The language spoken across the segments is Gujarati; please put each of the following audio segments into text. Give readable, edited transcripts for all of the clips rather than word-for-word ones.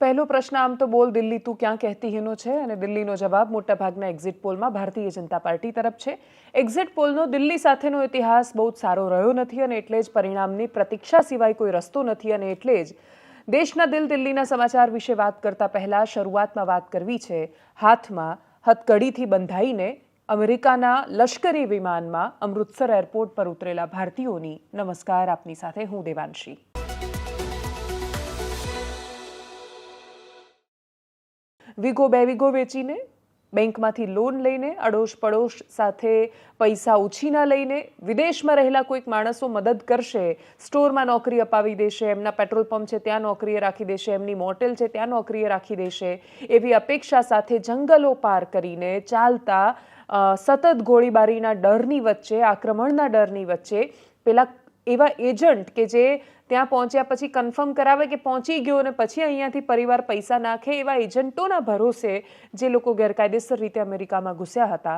પહેલો પ્રશ્ન આમ તો બોલ દિલ્હી તું ક્યાં કહેતી હીનો છે અને દિલ્હીનો જવાબ મોટાભાગના એક્ઝિટ પોલમાં ભારતીય જનતા પાર્ટી તરફ છે। એક્ઝિટ પોલનો દિલ્હી સાથેનો ઇતિહાસ બહુ સારો રહ્યો નથી અને એટલે જ પરિણામની પ્રતીક્ષા સિવાય કોઈ રસ્તો નથી અને એટલે જ દેશના દિલ્હીના સમાચાર વિશે વાત કરતા પહેલા શરૂઆતમાં વાત કરવી છે હાથમાં હથકડીથી બંધાઈને અમેરિકાના લશ્કરી વિમાનમાં અમૃતસર એરપોર્ટ પર ઉતરેલા ભારતીયોની। નમસ્કાર, આપની સાથે હું દેવાંશી। વીઘો બે વીઘો વેચીને, બેંકમાંથી લોન લઈને, અડોશ પડોશ સાથે પૈસા ઉછીના લઈને વિદેશમાં રહેલા કોઈક માણસો મદદ કરશે, સ્ટોરમાં નોકરી અપાવી દેશે, એમના પેટ્રોલ પંપ છે ત્યાં નોકરીએ રાખી દેશે, એમની મોટેલ છે ત્યાં નોકરીએ રાખી દેશે, એવી અપેક્ષા સાથે જંગલો પાર કરીને ચાલતા સતત ગોળીબારીના ડરની વચ્ચે, આક્રમણના ડરની વચ્ચે પેલા એવા એજન્ટ કે જે ત્યાં પહોંચ્યા પછી કન્ફર્મ કરાવે કે પહોંચી ગયો અને પછી અહીંયાથી પરિવાર પૈસા નાખે, એવા એજન્ટોના ભરોસે જે લોકો ગેરકાયદેસર રીતે અમેરિકામાં ઘૂસ્યા હતા,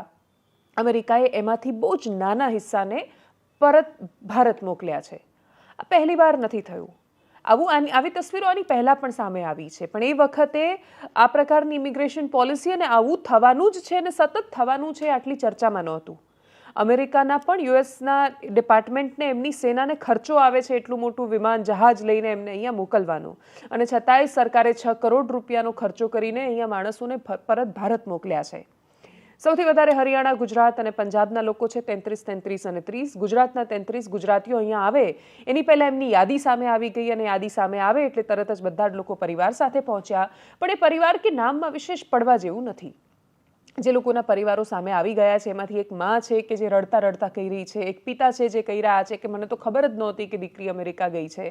અમેરિકાએ એમાંથી બહુ જ નાના હિસ્સાને પરત ભારત મોકલ્યા છે। આ પહેલી વાર નથી થયું। આવી તસવીરો આની પહેલા પણ સામે આવી છે, પણ એ વખતે આ પ્રકારની ઇમિગ્રેશન પોલિસી અને આવું થવાનું જ છે અને સતત થવાનું છે આટલી ચર્ચામાં નહોતું। અમેરિકાના પણ યુએસના ડિપાર્ટમેન્ટને એમની સેનાને ખર્ચો આવે છે એટલું મોટું વિમાન જહાજ લઈને એમને અહીંયા મોકલવાનું, અને છતાંય સરકારે 6 કરોડ રૂપિયાનો ખર્ચો કરીને અહીંયા માણસોને પરત ભારત મોકલ્યા છે। સૌથી વધારે હરિયાણા, ગુજરાત અને પંજાબના લોકો છે, 33 અને 30। ગુજરાતના 33 ગુજરાતીઓ અહીંયા આવે એની પહેલાં એમની યાદી સામે આવી ગઈ અને યાદી સામે આવે એટલે તરત જ બધા જ લોકો પરિવાર સાથે પહોંચ્યા, પણ એ પરિવાર કે નામમાં વિશેષ પડવા જેવું નથી। જે લોકોના પરિવારો સામે આવી ગયા છે એમાંથી એક માં છે કે જે રડતા રડતા કહી રહી છે, એક પિતા છે જે કહી રહ્યા છે કે મને તો ખબર જ નહોતી કે દીકરી અમેરિકા ગઈ છે,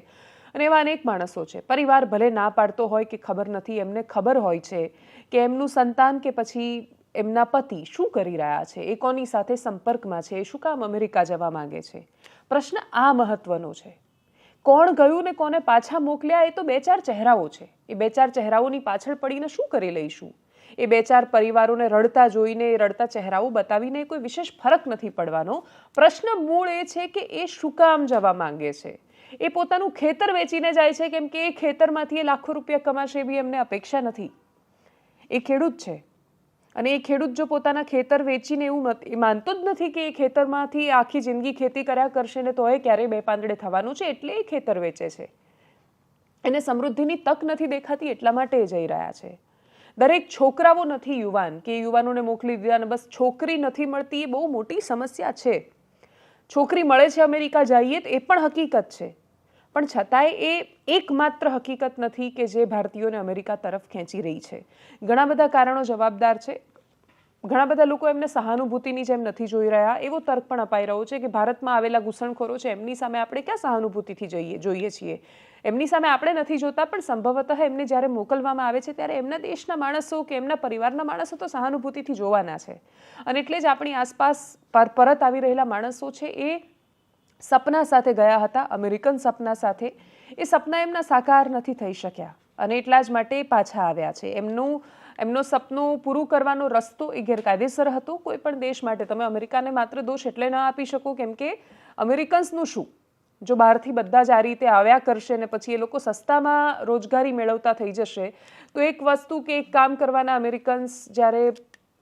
અને એવા અનેક માણસો છે। પરિવાર ભલે ના પાડતો હોય કે ખબર નથી, એમને ખબર હોય છે કે એમનું સંતાન કે પછી એમના પતિ શું કરી રહ્યા છે, એ કોની સાથે સંપર્કમાં છે, શું કામ અમેરિકા જવા માંગે છે। પ્રશ્ન આ મહત્વનો છે, કોણ ગયું ને કોને પાછા મોકલ્યા એ તો 2-4 ચહેરાઓ છે। એ 2-4 ચહેરાઓની પાછળ પડીને શું કરી લઈશું? એ 2-4 પરિવારોને રડતા જોઈને, એ રડતા ચહેરાઓ બતાવીને કોઈ વિશેષ ફરક નથી પડવાનો। પ્રશ્ન મૂળ એ છે કે એ શું કામ જવા માંગે છે? એ પોતાનું ખેતર વેચીને જાય છે કેમ કે એ ખેતરમાંથી એ લાખો રૂપિયા કમાશે એવી એમને અપેક્ષા નથી। એ ખેડૂત છે અને એ ખેડૂત જો પોતાના ખેતર વેચીને એવું માનતો જ નથી કે એ ખેતરમાંથી આખી જિંદગી ખેતી કર્યા કરશે ને તો એ ક્યારેય 2 પાંદડે થવાનું છે, એટલે એ ખેતર વેચે છે। એને સમૃદ્ધિની તક નથી દેખાતી એટલા માટે એ જઈ રહ્યા છે। દરેક છોકરાઓ નથી યુવાન કે યુવાનોને મોકલી દીધા અને બસ છોકરી નથી મળતી, એ બહુ મોટી સમસ્યા છે। છોકરી મળે છે અમેરિકા જઈએ તો એ પણ હકીકત છે, પણ છતાંય એ એકમાત્ર હકીકત નથી કે જે ભારતીયોને અમેરિકા તરફ ખેંચી રહી છે। ઘણા બધા કારણો જવાબદાર છે। ઘણા બધા લોકો એમને સહાનુભૂતિની જેમ નથી જોઈ રહ્યા, એવો તર્ક પણ અપાઈ રહ્યો છે કે ભારતમાં આવેલા ઘૂસણખોરો છે એમની સામે આપણે ક્યાં સહાનુભૂતિથી જોઈએ છીએ, એમની સામે આપણે નથી જોતા, પણ સંભવતઃ એમને જ્યારે મોકલવામાં આવે છે ત્યારે એમના દેશના માણસો કે એમના પરિવારના માણસો તો સહાનુભૂતિથી જોવાના છે, અને એટલે જ આપણી આસપાસ પરત આવી રહેલા માણસો છે એ સપના સાથે ગયા હતા, અમેરિકન સપના સાથે। એ સપના એમના સાકાર નથી થઈ શક્યા અને એટલા જ માટે પાછા આવ્યા છે। એમનો સપનું પૂરું કરવાનો રસ્તો એ ગેરકાયદેસર હતો। કોઈ પણ દેશ માટે તમે અમેરિકાને માત્ર દોષ એટલે ન આપી શકો કેમ કે અમેરિકન્સનું શું, જો બહારથી બધા જ આ રીતે આવ્યા કરશે ને પછી એ લોકો સસ્તામાં રોજગારી મેળવતા થઈ જશે તો એક વસ્તુ કે એક કામ કરવાના અમેરિકન્સ જ્યારે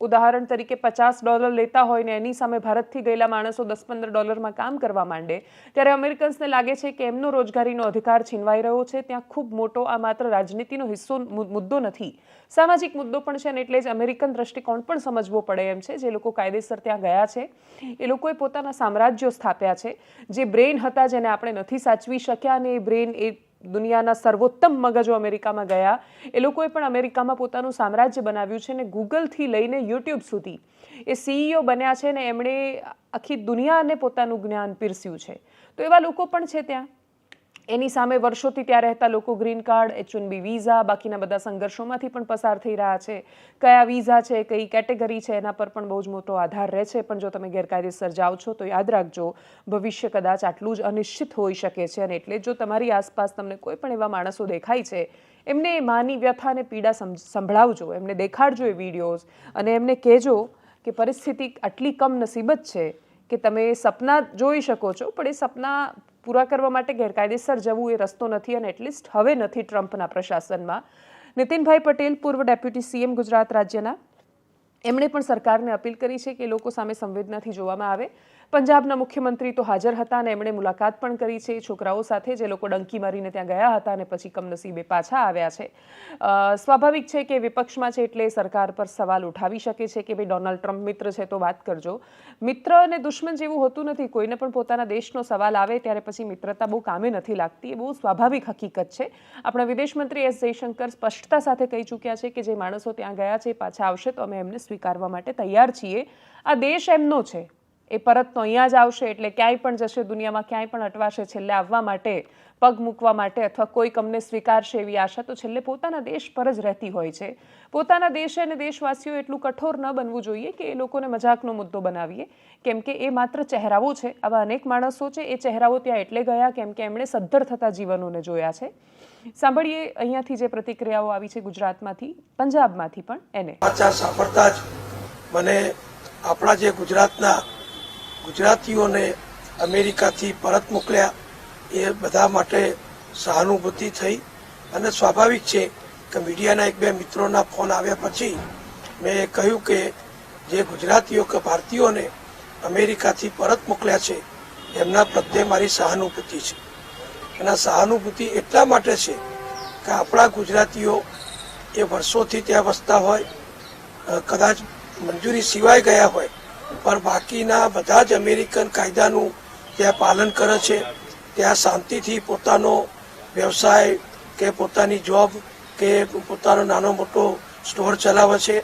ઉદાહરણ તરીકે $50 લેતા હોય ને એની સામે ભારતથી ગયેલા માણસો $10-15 કામ કરવા માંડે ત્યારે અમેરિકન્સને લાગે છે કે એમનો રોજગારીનો અધિકાર છીનવાઈ રહ્યો છે। ત્યાં ખૂબ મોટો આ માત્ર રાજનીતિનો મુદ્દો નથી, સામાજિક મુદ્દો પણ છે, અને એટલે જ અમેરિકન દ્રષ્ટિકોણ પણ સમજવો પડે એમ છે। જે લોકો કાયદેસર ત્યાં ગયા છે એ લોકોએ પોતાના સામ્રાજ્યો સ્થાપ્યા છે, જે બ્રેઇન હતા જેને આપણે નથી સાચવી શક્યા, અને એ બ્રેઇન એ દુનિયાના સર્વોત્તમ મગજો અમેરિકામાં ગયા, એ લોકોએ પણ અમેરિકામાં પોતાનું સામ્રાજ્ય બનાવ્યું છે, ને ગૂગલથી લઈને યુટ્યુબ સુધી એ CEO બન્યા છે ને એમણે આખી દુનિયાને પોતાનું જ્ઞાન પીરસ્યું છે। તો એવા લોકો પણ છે ત્યાં। એની સામે વર્ષોથી ત્યાં રહેતા લોકો ગ્રીન કાર્ડ, H-1B વિઝા, બાકીના બધા સંઘર્ષોમાંથી પણ પસાર થઈ રહ્યા છે। કયા વિઝા છે, કઈ કેટેગરી છે, એના પર પણ બહુ જ મોટો આધાર રહે છે, પણ જો તમે ગેરકાયદેસર જાઓ છો તો યાદ રાખજો ભવિષ્ય કદાચ આટલું જ અનિશ્ચિત હોઈ શકે છે, અને એટલે જો તમારી આસપાસ તમને કોઈ પણ એવા માણસો દેખાય છે એમને એ માની વ્યથા અને પીડા સંભળાવજો, એમને દેખાડજો એ વિડીયોઝ, અને એમને કહેજો કે પરિસ્થિતિ આટલી કમનસીબ જ છે કે તમે સપના જોઈ શકો છો પણ એ સપના પૂરા કરવા માટે ગેરકાયદેસર જવું એ રસ્તો નથી, અને એટલીસ્ટ હવે નથી ટ્રમ્પના પ્રશાસનમાં। નીતિનભાઈ પટેલ, પૂર્વ ડેપ્યુટી સીએમ ગુજરાત રાજ્યના, એમણે પણ સરકારને અપીલ કરી છે કે લોકો સામે સંવેદનાથી જોવામાં આવે. પંજાબના મુખ્યમંત્રી તો હાજર હતા અને એમણે મુલાકાત પણ કરી છે છોકરાઓ સાથે, જે લોકો ડંકી મારીને ત્યાં ગયા હતા અને પછી કમનસીબે પાછા આવ્યા છે. સ્વાભાવિક છે કે વિપક્ષમાં છે એટલે સરકાર પર સવાલ ઉઠાવી શકે છે કે ભાઈ ડોનાલ્ડ ટ્રમ્પ મિત્ર છે તો વાત કરજો. મિત્ર અને દુશ્મન જેવું હોતું નથી. કોઈને પણ પોતાના દેશનો સવાલ આવે ત્યારે પછી મિત્રતા બહુ કામે નથી લાગતી. એ બહુ સ્વાભાવિક હકીકત છે. આપણા વિદેશ મંત્રી એસ જયશંકર સ્પષ્ટતા સાથે કહી ચૂક્યા છે કે જે માણસો ત્યાં ગયા છે પાછા આવશે તો અમે એમને સ્વીકારવા માટે તૈયાર છીએ. આ દેશ એમનો છે, એ પરત તો અહીંયા જ આવશે, એટલે ક્યાંય પણ જશે, દુનિયામાં ક્યાંય પણ અટવાશે, છેલ્લે આવવા માટે, પગ મૂકવા માટે અથવા કોઈક અમને સ્વીકારશે એવી આશા તો છેલ્લે પોતાના દેશ પર જ રહેતી હોય છે. પોતાના દેશે અને દેશવાસીઓ એટલું કઠોર ન બનવું જોઈએ કે એ લોકોને મજાકનો મુદ્દો બનાવીએ, કેમ કે એ માત્ર ચહેરાઓ છે. આવા અનેક માણસો છે, એ ચહેરાઓ ત્યાં એટલે ગયા કેમ કે એમણે સદ્ધર થતા જીવનોને જોયા છે. સાંભળીએ અહીંયાથી જે પ્રતિક્રિયાઓ આવી છે ગુજરાતમાંથી, પંજાબમાંથી પણ એને. સાંભળતા જ મને આપણા જે ગુજરાતીઓને અમેરિકાથી પરત મોકલ્યા એ બધા માટે સહાનુભૂતિ થઈ. અને સ્વાભાવિક છે કે મીડિયાના એક બે મિત્રોના ફોન આવ્યા પછી મેં કહ્યું કે જે ગુજરાતીઓ કે ભારતીયોને અમેરિકાથી પરત મોકલ્યા છે એમના પ્રત્યે મારી સહાનુભૂતિ છે. અને સહાનુભૂતિ એટલા માટે છે કે આપણા ગુજરાતીઓ એ વર્ષોથી ત્યાં વસતા હોય, કદાચ મંજૂરી સિવાય ગયા હોય, પણ બાકીના બધા જ અમેરિકન કાયદાનું ત્યાં પાલન કરે છે. ત્યાં શાંતિથી પોતાનો વ્યવસાય કે પોતાની જોબ કે પોતાનો નાનો મોટો સ્ટોર ચલાવે છે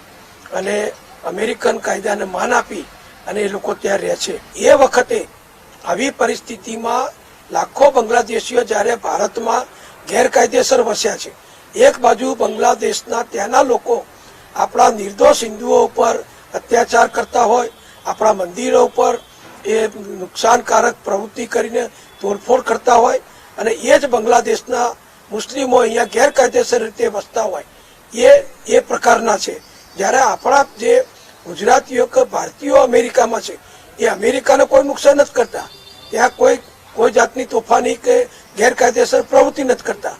અને અમેરિકન કાયદાને માન આપી અને એ લોકો ત્યાં રહે છે. એ વખતે આવી પરિસ્થિતિમાં લાખો બાંગ્લાદેશીઓ જ્યારે ભારતમાં ગેરકાયદેસર વસ્યા છે, એક બાજુ બાંગ્લાદેશના ત્યાંના લોકો આપણા નિર્દોષ હિન્દુઓ ઉપર અત્યાચાર કરતા હોય, આપણા મંદિરો ઉપર એ નુકસાનકારક પ્રવૃત્તિ કરીને તોડફોડ કરતા હોય, અને એ જ બાંગ્લાદેશના મુસ્લિમો અહીંયા ગેરકાયદેસર રીતે વસતા હોય, એ પ્રકારના છે. જ્યારે આપણા જે ગુજરાતીઓ કે ભારતીયો અમેરિકામાં છે એ અમેરિકાને કોઈ નુકસાન નથી કરતા, ત્યાં કોઈ જાતની તોફાની કે ગેરકાયદેસર પ્રવૃત્તિ નથી કરતા.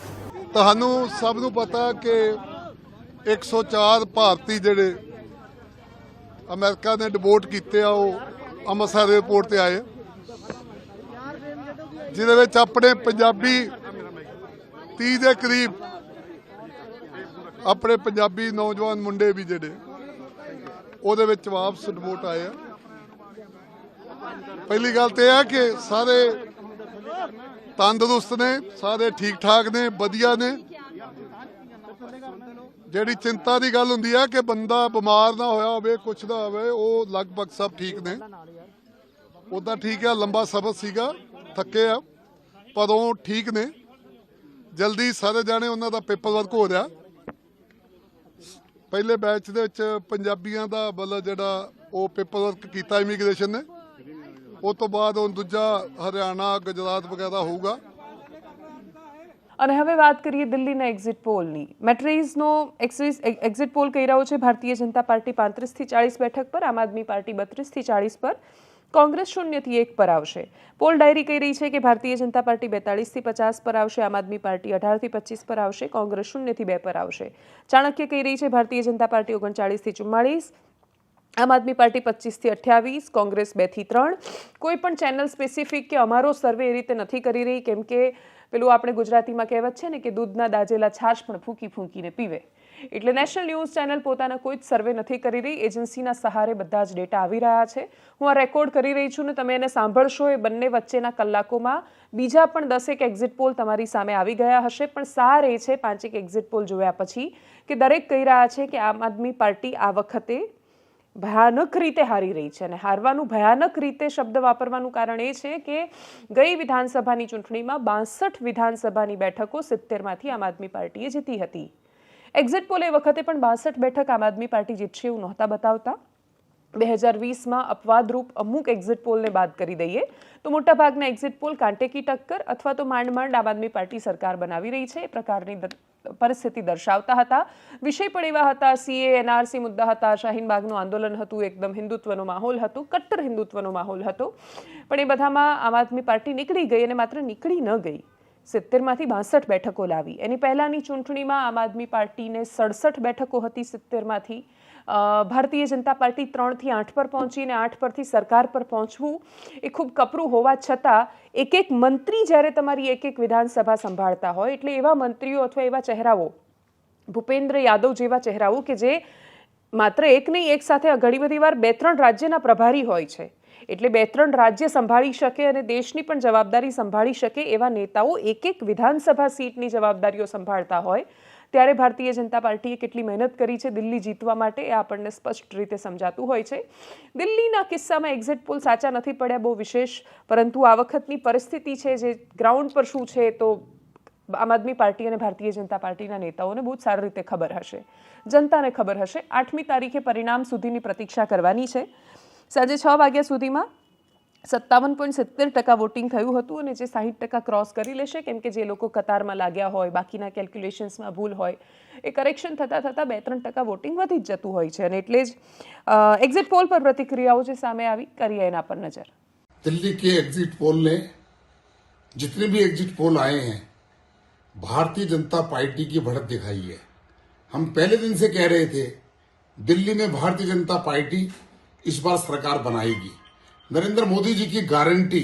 ਤੁਹਾਨੂੰ ਸਭ ਨੂੰ ਪਤਾ ਕਿ 104 ਭਾਰਤੀ ਜਿਹੜੇ ਅਮਰੀਕਾ ਨੇ ਡਿਪੋਰਟ ਕੀਤੇ ਆ ਉਹ ਅੰਮ੍ਰਿਤਸਰ 에ਅਰਪੋਰਟ ਤੇ ਆਏ, ਜਿਹਦੇ ਵਿੱਚ ਆਪਣੇ ਪੰਜਾਬੀ 30 ਦੇ ਕਰੀਬ ਆਪਣੇ ਪੰਜਾਬੀ ਨੌਜਵਾਨ ਮੁੰਡੇ ਵੀ ਜਿਹੜੇ ਉਹਦੇ ਵਿੱਚ ਵਾਪਸ ਡਿਪੋਰਟ ਆਏ ਆ. ਪਹਿਲੀ ਗੱਲ ਤੇ ਇਹ ਹੈ ਕਿ ਸਾਰੇ ਤੰਦਰੁਸਤ ਨੇ, ਸਾਰੇ ਠੀਕ ਠਾਕ ਨੇ, ਵਧੀਆ ਨੇ. ਜਿਹੜੀ ਚਿੰਤਾ ਦੀ ਗੱਲ ਹੁੰਦੀ ਹੈ ਕਿ ਬੰਦਾ ਬਿਮਾਰ ਨਾ ਹੋਇਆ ਹੋਵੇ, ਕੁਛ ਨਾ ਹੋਵੇ, ਉਹ ਲਗਭਗ ਸਭ ਠੀਕ ਨੇ. ਉੱਦਾਂ ਠੀਕ ਹੈ, ਲੰਬਾ ਸਫ਼ਰ ਸੀਗਾ, ਥੱਕੇ ਆ, ਪਰ ਉਹ ਠੀਕ ਨੇ. ਜਲਦੀ ਸਾਰੇ ਜਾਣੇ ਉਹਨਾਂ ਦਾ ਪੇਪਰ ਵਰਕ ਹੋ ਰਿਹਾ. ਪਹਿਲੇ ਬੈਚ ਦੇ ਵਿੱਚ ਪੰਜਾਬੀਆਂ ਦਾ ਮਤਲਬ ਜਿਹੜਾ ਉਹ ਪੇਪਰ ਵਰਕ ਕੀਤਾ ਇਮੀਗ੍ਰੇਸ਼ਨ ਨੇ, ਉਸ ਤੋਂ ਬਾਅਦ ਹੁਣ ਦੂਜਾ હરિયાણા, ગુજરાત વગેરે હોਊਗਾ. અને હવે વાત કરીએ દિલ્હીના એક્ઝિટ પોલની. મેટ્રીઝનો એક્ઝિટ પોલ કહી રહ્યો છે ભારતીય જનતા પાર્ટી 35થી 40 બેઠક પર, આમ આદમી પાર્ટી 32થી 40 પર, કોંગ્રેસ 0થી 1 પર આવશે. પોલ ડાયરી કહી રહી છે કે ભારતીય જનતા પાર્ટી 42થી 50 પર આવશે, આમ આદમી પાર્ટી 18થી 25 પર આવશે, કોંગ્રેસ 0થી 2 પર આવશે. ચાણક્ય કહી રહી છે ભારતીય જનતા પાર્ટી 39થી 44, આમ આદમી પાર્ટી 25થી 28, કોંગ્રેસ 2થી 3. કોઈ પણ ચેનલ સ્પેસિફિક કે અમારો સર્વે એ રીતે નથી કરી રહી, કેમ કે પેલું આપણે ગુજરાતીમાં કહેવત છે ને કે દૂધના દાજેલા છાશ પણ ફૂંકી ફૂંકીને પીવે. એટલે નેશનલ ન્યૂઝ ચેનલ પોતાના કોઈ જ સર્વે નથી કરી રહી. એજન્સીના સહારે બધા જ ડેટા આવી રહ્યા છે. હું આ રેકોર્ડ કરી રહી છું ને તમે એને સાંભળશો. એ બંને વચ્ચેના કલાકોમાં બીજા પણ 10 એક્ઝિટ પોલ તમારી સામે આવી ગયા હશે. પણ સાર એ છે 5 એક્ઝિટ પોલ જોયા પછી કે દરેક કહી રહ્યા છે કે આમ આદમી પાર્ટી આ વખતે ભયાનક રીતે હારી રહી છે. અને હારવાનું ભયાનક રીતે શબ્દ વાપરવાનું કારણ એ છે કે ગઈ વિધાનસભાની ચૂંટણીમાં 62 વિધાનસભાની બેઠકો 70માંથી આમ આદમી પાર્ટીએ જીતી હતી. એક્ઝિટ પોલ એ વખતે પણ 62 બેઠક આમ આદમી પાર્ટી જીતશે એવું નહોતા બતાવતા. 2020માં અપવાદરૂપ અમુક એક્ઝિટ પોલને બાદ કરી દઈએ તો મોટાભાગના એક્ઝિટ પોલ કાંટે કી ટક્કર અથવા તો માંડ માંડ આમ આદમી પાર્ટી સરકાર બનાવી રહી છે એ પ્રકારની પરિસ્થિતિ દર્શાવતા હતા. વિષય પણ એવા હતા, સીએ એનઆરસી મુદ્દા હતા, શાહીન બાગનું આંદોલન હતું, એકદમ હિન્દુત્વનો માહોલ હતો, કટ્ટર હિન્દુત્વનો માહોલ હતો. પણ એ બધામાં આમ આદમી પાર્ટી નીકળી ગઈ, અને માત્ર નીકળી ન ગઈ, 70માંથી 62 બેઠકો લાવી. એની પહેલાંની ચૂંટણીમાં આમ આદમી પાર્ટીને 67 બેઠકો હતી 70માંથી. ભારતીય જનતા પાર્ટી 3 થી 8 પર પહોંચી અને 8 પરથી સરકાર પર પહોંચવું એ ખૂબ કપરું હોવા છતાં એક મંત્રી જ્યારે તમારી એક વિધાનસભા સંભાળતા હોય એટલે એવા મંત્રીઓ અથવા એવા ચહેરાઓ, ભૂપેન્દ્ર યાદવ જેવા ચહેરાઓ કે જે માત્ર એક નહીં, એક સાથે ઘણી બધી વાર 2-3 રાજ્યના પ્રભારી હોય છે, એટલે 2-3 રાજ્ય સંભાળી શકે અને દેશની પણ જવાબદારી સંભાળી શકે એવા નેતાઓ એક વિધાનસભા સીટની જવાબદારીઓ સંભાળતા હોય ત્યારે ભારતીય જનતા પાર્ટીએ કેટલી મહેનત કરી છે દિલ્હી જીતવા માટે એ આપણને સ્પષ્ટ રીતે સમજાતું હોય છે. દિલ્હીના કિસ્સામાં એક્ઝિટ પોલ સાચા નથી પડ્યા બહુ વિશેષ, પરંતુ આ વખતની પરિસ્થિતિ છે જે ગ્રાઉન્ડ પર શું છે તો આમ આદમી પાર્ટી અને ભારતીય જનતા પાર્ટીના નેતાઓને બહુ સારી રીતે ખબર હશે, જનતાને ખબર હશે. 8મી તારીખે પરિણામ સુધીની પ્રતીક્ષા કરવાની છે. સાંજે 6 વાગ્યા સુધીમાં 57.70% વોટિંગ થયું હતું અને જે 60% ક્રોસ કરી લેશે, કેમ કે જે લોકો કતારમાં લાગ્યા હોય, બાકીના કેલ્ક્યુલેશન્સમાં ભૂલ હોય, એ કરેક્શન થતાં 2-3% વોટિંગ વધી જ જતું હોય છે. અને એટલે જ એક્ઝિટ પોલ પર પ્રતિક્રિયાઓ જે સામે આવી, કરીએ એના પર નજર. दिल्ली के एग्जिट पोल ने जितने भी एग्जिट पोल आए हैं भारतीय जनता पार्टी की बढ़त दिखाई है. हम पहले दिन से कह रहे थे दिल्ली में भारतीय जनता पार्टी इस बार सरकार बनाएगी. नरेंद्र मोदी जी की गारंटी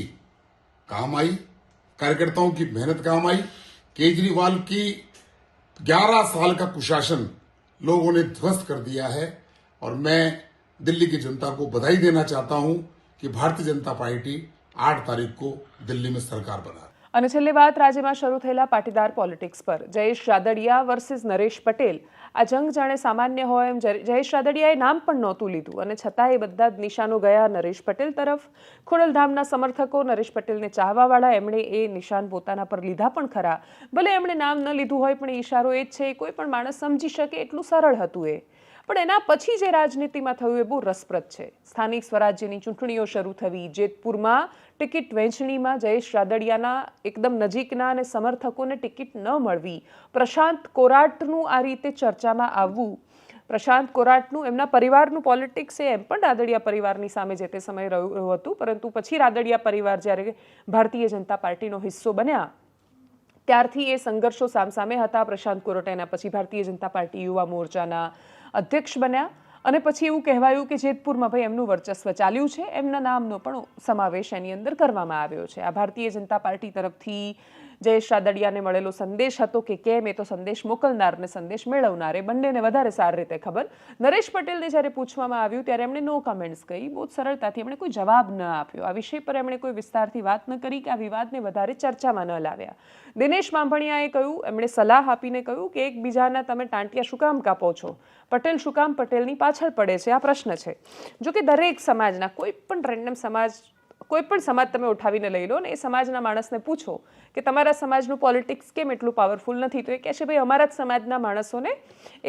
काम आई, कार्यकर्ताओं की मेहनत काम आई. केजरीवाल की 11 साल का कुशासन लोगों ने ध्वस्त कर दिया है और मैं दिल्ली की जनता को बधाई देना चाहता हूं कि भारतीय जनता पार्टी 8 तारीख को दिल्ली में सरकार बना. અને છેલ્લી વાત રાજ્યમાં શરૂ થયેલા પાટીદાર પોલિટિક્સ પર. જયેશ રાદડિયા વર્સિસ નરેશ પટેલ. આ જંગ જાણે સામાન્ય હોય એમ જયેશ રાદડિયાએ નામ પણ નહોતું લીધું અને છતાં એ બધા જ નિશાનો ગયા નરેશ પટેલ તરફ. ખોડલધામના સમર્થકો, નરેશ પટેલને ચાહવાવાળા, એમણે એ નિશાન પોતાના પર લીધા પણ ખરા. ભલે એમણે નામ ન લીધું હોય પણ ઈશારો એ જ છે, કોઈ પણ માણસ સમજી શકે એટલું સરળ હતું એ. પણ એના પછી જે રાજનીતિમાં થયું એ બહુ રસપ્રદ છે. સ્થાનિક સ્વરાજ્યની ચૂંટણીઓ શરૂ થવી, જેતપુરમાં ટિકિટ વહેંચણીમાં જયેશ રાદડિયાના એકદમ નજીકના અને સમર્થકોને ટિકિટ ન મળવી, પ્રશાંત કોરાટનું આ રીતે ચર્ચામાં આવવું. પ્રશાંત કોરાટનું એમના પરિવારનું પોલિટિક્સ એમ પણ રાદડિયા પરિવારની સામે જે તે સમયે રહ્યું હતું, પરંતુ પછી રાદડિયા પરિવાર જ્યારે ભારતીય જનતા પાર્ટીનો હિસ્સો બન્યા ત્યારથી એ સંઘર્ષો સામસામે હતા. પ્રશાંત કોરાટ એના પછી ભારતીય જનતા પાર્ટી યુવા મોરચાના અધ્યક્ષ બન્યા અને પછી એવું કહેવાયું કે જેતપુરમાં ભાઈ એમનું વર્ચસ્વ ચાલ્યું છે, એમના નામનો પણ સમાવેશ એની અંદર કરવામાં આવ્યો છે. આ ભારતીય જનતા પાર્ટી તરફથી જયેશ રાદડિયાને મળેલો સંદેશ હતો કે કેમ, એ તો સંદેશ મોકલનાર ને સંદેશ મેળવનાર એ બંનેને વધારે સારી રીતે ખબર. નરેશ પટેલને જ્યારે પૂછવામાં આવ્યું ત્યારે એમણે નો કમેન્ટ્સ કહી, બહુ સરળતાથી એમણે કોઈ જવાબ ન આપ્યો. આ વિષય પર એમણે કોઈ વિસ્તારથી વાત ન કરી કે આ વિવાદને વધારે ચર્ચામાં ન લાવ્યા. દિનેશ બાંભણિયાએ કહ્યું, એમણે સલાહ આપીને કહ્યું કે એકબીજાના તમે ટાંટિયા શું કામ કાપો છો, પટેલ શું કામ પટેલની પાછળ પડે છે, આ પ્રશ્ન છે. જો કે દરેક સમાજના કોઈ પણ રેન્ડમ સમાજ, કોઈ પણ સમાજ તમે ઉઠાવીને લઈ લો ને એ સમાજના માણસને પૂછો કે તમારા સમાજનું પોલિટિક્સ કેમ એટલું પાવરફુલ નથી, તો એ કહેશે ભાઈ અમારા જ સમાજના માણસોને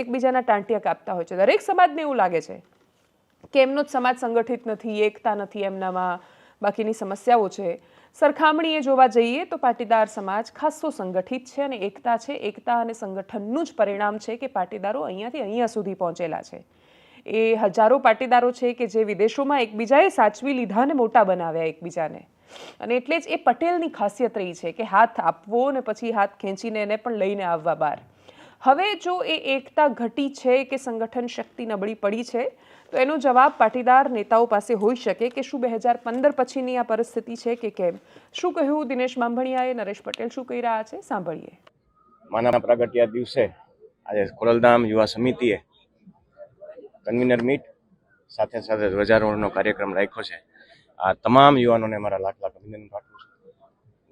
એકબીજાના ટાંટિયા કાપતા હોય છે. દરેક સમાજને એવું લાગે છે કે એમનો જ સમાજ સંગઠિત નથી, એકતા નથી એમનામાં, બાકીની સમસ્યાઓ છે. સરખામણીએ જોવા જઈએ તો પાટીદાર સમાજ ખાસો સંગઠિત છે અને એકતા છે. એકતા અને સંગઠનનું જ પરિણામ છે કે પાટીદારો અહીંયાથી અહીંયા સુધી પહોંચેલા છે. એ હજારો પાટીદારો છે કે જે વિદેશોમાં એકબીજાએ સાચવી લીધા અને મોટા બનાવ્યા એકબીજાને. અને એટલે જ એ પટેલની ખાસિયત રહી છે કે હાથ આપવો અને પછી હાથ ખેંચીને એને પણ લઈને આવવા બહાર. હવે જો એ એકતા ઘટી છે કે સંગઠન શક્તિ નબળી પડી છે તો એનો જવાબ પાટીદાર નેતાઓ પાસે હોઈ શકે કે શું 2015 પછીની આ પરિસ્થિતિ છે કે કેમ. શું કહ્યું દિનેશ બાંભણિયાએ, નરેશ પટેલ શું કહી રહ્યા છે, સાંભળીએ. માના પ્રાગટ્યા દિવસે આજે ખોડલધામ યુવા સમિતિએ કન્વીનર મીટ સાથે સાથે ધ્વજારોહણનો કાર્યક્રમ રાખ્યો છે. આ તમામ યુવાનોને મારા લાખ અભિનંદન પાઠવું છું.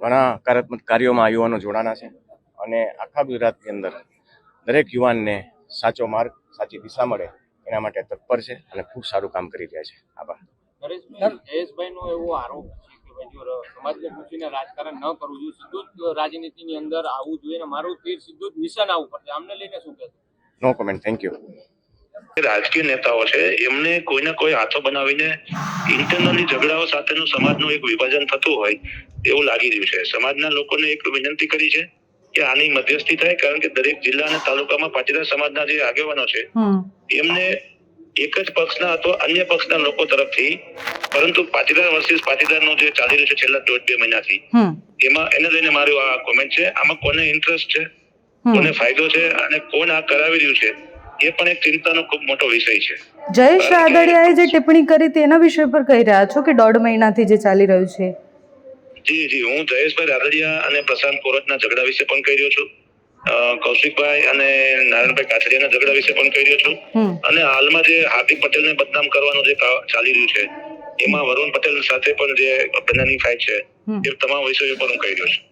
ઘણા હકારાત્મક કાર્યોમાં યુવાનો જોડાના છે અને આખા ગુજરાતની અંદર દરેક યુવાનને સાચો માર્ગ, સાચી દિશા મળે એના માટે તત્પર છે અને ખૂબ સારું કામ કરી રહ્યા છે. આભાર. જયેશભાઈનો એવો આરોપ છે કે જો સમાજને પૂછીને રાજકારણ ન કરવું જોઈએ, સીધું જ રાજનીતિની અંદર આવવું જોઈએ, મારું તીર સીધું જ નિશાન આવવું પડશે, આમને લઈને શું કહેશો? નો કોમેન્ટ, થેન્ક યુ. રાજકીય નેતાઓ છે એમને કોઈને કોઈ હાથો બનાવીને ઇન્ટરનલી ઝઘડાઓ સાથેનું સમાજનું એક વિભાજન થતું હોય એવું લાગી રહ્યું છે. સમાજના લોકોને એક વિનંતી કરી છે કે આની મધ્યસ્થી થાય, કારણ કે દરેક જિલ્લા અને તાલુકામાં પાટીદાર સમાજના જે આગેવાનો છે એમને એક જ પક્ષના અથવા અન્ય પક્ષના લોકો તરફથી પરંતુ પાટીદાર વર્સિસ પાટીદારનો જે ચાલી રહ્યું છે છેલ્લા 1.5-2 મહિનાથી, એમાં એને લઈને મારું આ કોમેન્ટ છે. આમાં કોને ઇન્ટરેસ્ટ છે, કોને ફાયદો છે અને કોણ આ કરાવી રહ્યું છે, એ પણ એક ચિંતાનો ખૂબ મોટો વિષય છે. જયેશ રાદડિયાએ જે ટિપ્પણી કરી તેના વિષય પર કહી રહ્યા છો કે 1.5 મહિનાથી જે ચાલી રહ્યું છે? જી, હું જયેશભાઈ રાદડિયા અને પ્રશાંત કોરટના ઝઘડા વિશે પણ કહી રહ્યો છું, કૌશિકભાઈ અને નારાયણભાઈ કાછડિયાના ઝઘડા વિશે પણ કહી રહ્યો છું, અને હાલમાં જે હાર્દિક પટેલને બદનામ કરવાનું જે ચાલી રહ્યું છે એમાં વરુણ પટેલ સાથે પણ જે બંનેની ફાઇટ છે, એ તમામ વિષયો પર હું કહી રહ્યો છું.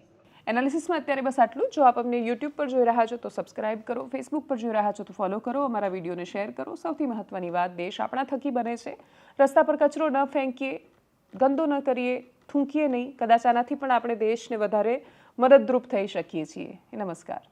એનાલિસિસમાં અત્યારે બસ આટલું. જો આપ અમને યુટ્યુબ પર જોઈ રહ્યા છો તો સબસ્ક્રાઇબ કરો, ફેસબુક પર જોઈ રહ્યા છો તો ફોલો કરો, અમારા વિડીયોને શેર કરો. સૌથી મહત્વની વાત, દેશ આપણા થકી બને છે. રસ્તા પર કચરો ન ફેંકીએ, ગંદો ન કરીએ, થૂંકીએ નહીં. કદાચ આનાથી પણ આપણે દેશને વધારે મદદરૂપ થઈ શકીએ છીએ. નમસ્કાર.